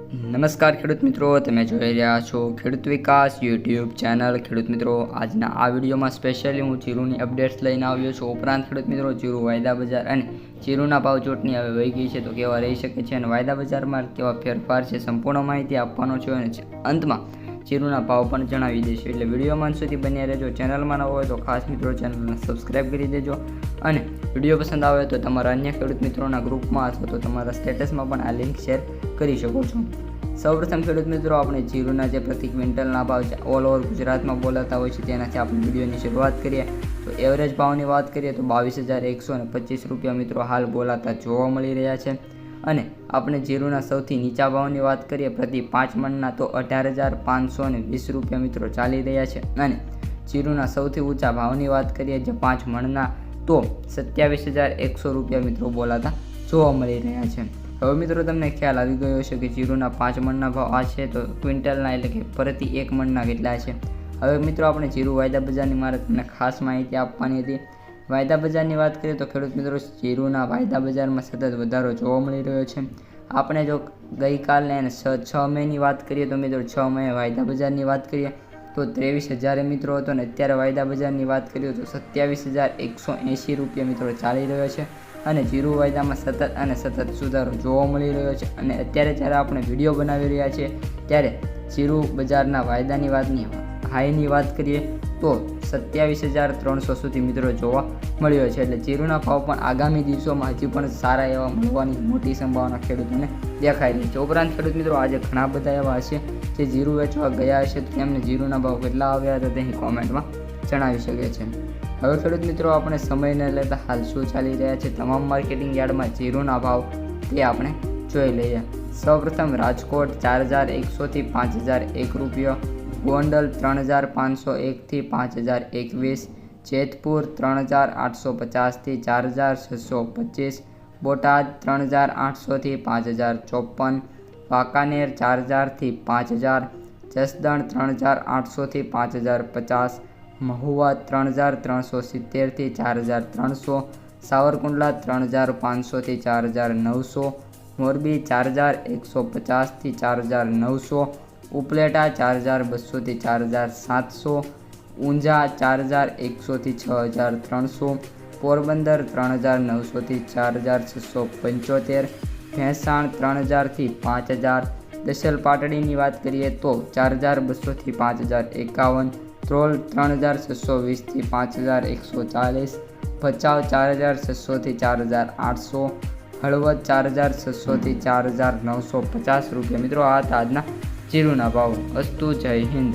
નમસ્કાર ખેડૂત મિત્રો, તમે જોઈ રહ્યા છો ખેડૂત વિકાસ યુટ્યુબ ચેનલ. ખેડૂત મિત્રો, આજના આ વિડીયોમાં સ્પેશિયલી હું જીરુની અપડેટ્સ લઈને આવ્યો છું. ઉપરાંત ખેડૂત મિત્રો, જીરુ વાયદા બજાર અને જીરુના ભાવ ચોટની હવે વહી ગઈ છે તો કેવા રહી શકે છે અને વાયદા બજારમાં કેવા ફેરફાર છે, સંપૂર્ણ માહિતી આપવાનો છે અને અંતમાં જીરુના ભાવ પણ જણાવી દઈશું. એટલે વિડીયોમાં અંત સુધી બન્યા રહેજો. ચેનલમાં ન હોય તો ખાસ મિત્રો ચેનલને સબસ્ક્રાઈબ કરી દેજો અને વિડીયો પસંદ આવે તો તમારા અન્ય ખેડૂત મિત્રોના ગ્રુપમાં અથવા તો તમારા સ્ટેટસમાં પણ આ લિંક શેર કરી શકો છો. સૌપ્રથમ ખેડૂત મિત્રો, આપણે જીરુના જે પ્રતિ ક્વિન્ટલના ભાવ છે ઓલ ઓવર ગુજરાતમાં બોલાતા હોય છે તેનાથી આપણે વિડીયોની શરૂઆત કરીએ તો એવરેજ ભાવની વાત કરીએ તો 22,125 રૂપિયા મિત્રો હાલ બોલાતા જોવા મળી રહ્યા છે. અને આપણે જીરુના સૌથી નીચા ભાવની વાત કરીએ પ્રતિ 5 મણના તો 18,520 રૂપિયા મિત્રો ચાલી રહ્યા છે. અને જીરુના સૌથી ઊંચા ભાવની વાત કરીએ જે 5 મણના તો 27,100 રૂપિયા મિત્રો બોલાતા જોવા મળી રહ્યા છે. હવે મિત્રો, તમને ખ્યાલ આવી ગયો છે કે જીરુના 5 મણના ભાવ આ છે તો ક્વિન્ટલના એટલે કે પ્રતિ 1 મણના કેટલા છે. હવે મિત્રો, આપણે જીરુ વાયદા બજારની મારે તમને ખાસ માહિતી આપવાની હતી. વાયદા બજારની વાત કરીએ તો ખેડૂત મિત્રો, જીરુના વાયદા બજારમાં સતત વધારો જોવા મળી રહ્યો છે. આપણે જો ગઈકાલને અને 6 મેની વાત કરીએ તો મિત્રો 6 મે વાયદા બજારની વાત કરીએ તો 23,000 મિત્રો હતો અને અત્યારે વાયદા બજારની વાત કરીએ તો 27,180 રૂપિયા મિત્રો ચાલી રહ્યો છે. અને જીરુ વાયદામાં સતત સુધારો જોવા મળી રહ્યો છે. અને અત્યારે જ્યારે આપણે વિડીયો બનાવી રહ્યા છીએ ત્યારે જીરુ બજારના વાયદાની હાઈની વાત કરીએ તો 27,300 સુધી મિત્રો જોવા મળ્યો છે. એટલે જીરુના ભાવ પણ આગામી દિવસોમાં હજી પણ સારા એવા મળવાની મોટી સંભાવના ખેડૂતોને દેખાઈ રહી છે. ઉપરાંત ખેડૂત મિત્રો, આજે ઘણા બધા એવા હશે જે જીરુ વેચવા ગયા હશે તો તેમને જીરુના ભાવ કેટલા આવ્યા હતા તેની કોમેન્ટમાં જણાવી શકે છે. હવે ખેડૂત મિત્રો, આપણે સમયને લેતા હાલ શું ચાલી રહ્યા છે તમામ માર્કેટિંગ યાર્ડમાં જીરુના ભાવ તે આપણે જોઈ લઈએ. સૌપ્રથમ રાજકોટ 4,100 થી 5,001 રૂપિયો, ગોંડલ 3,501 થી 5,021, જેતપુર 3,850 થી 4,625, બોટાદ 3,800 થી 5,054, વાંકાનેર 4,000 થી 5,000, જસદણ 3,800 થી 5,050, મહુવા 3,370 થી 4,300, સાવરકુંડલા 3,500 થી 4,900, મોરબી 4,150 થી 4,900, ઉપલેટા 4,200 થી 4,700, ઊંઝા 4,100 થી 6,300, પોરબંદર 3,900 થી 4,675, ભેંસાણ 3,000 થી 5,000, દશેલ પાટડીની વાત કરીએ તો 4,200 થી 5,051, ત્રોલ 3,620 થી 5,140, ભચાઉ 4,600 થી 4,800, હળવદ 4,600 થી 4,950 રૂપિયા મિત્રો આ હતા આજના જીરુના ભાવ. અસ્તુ, જય હિન્દ.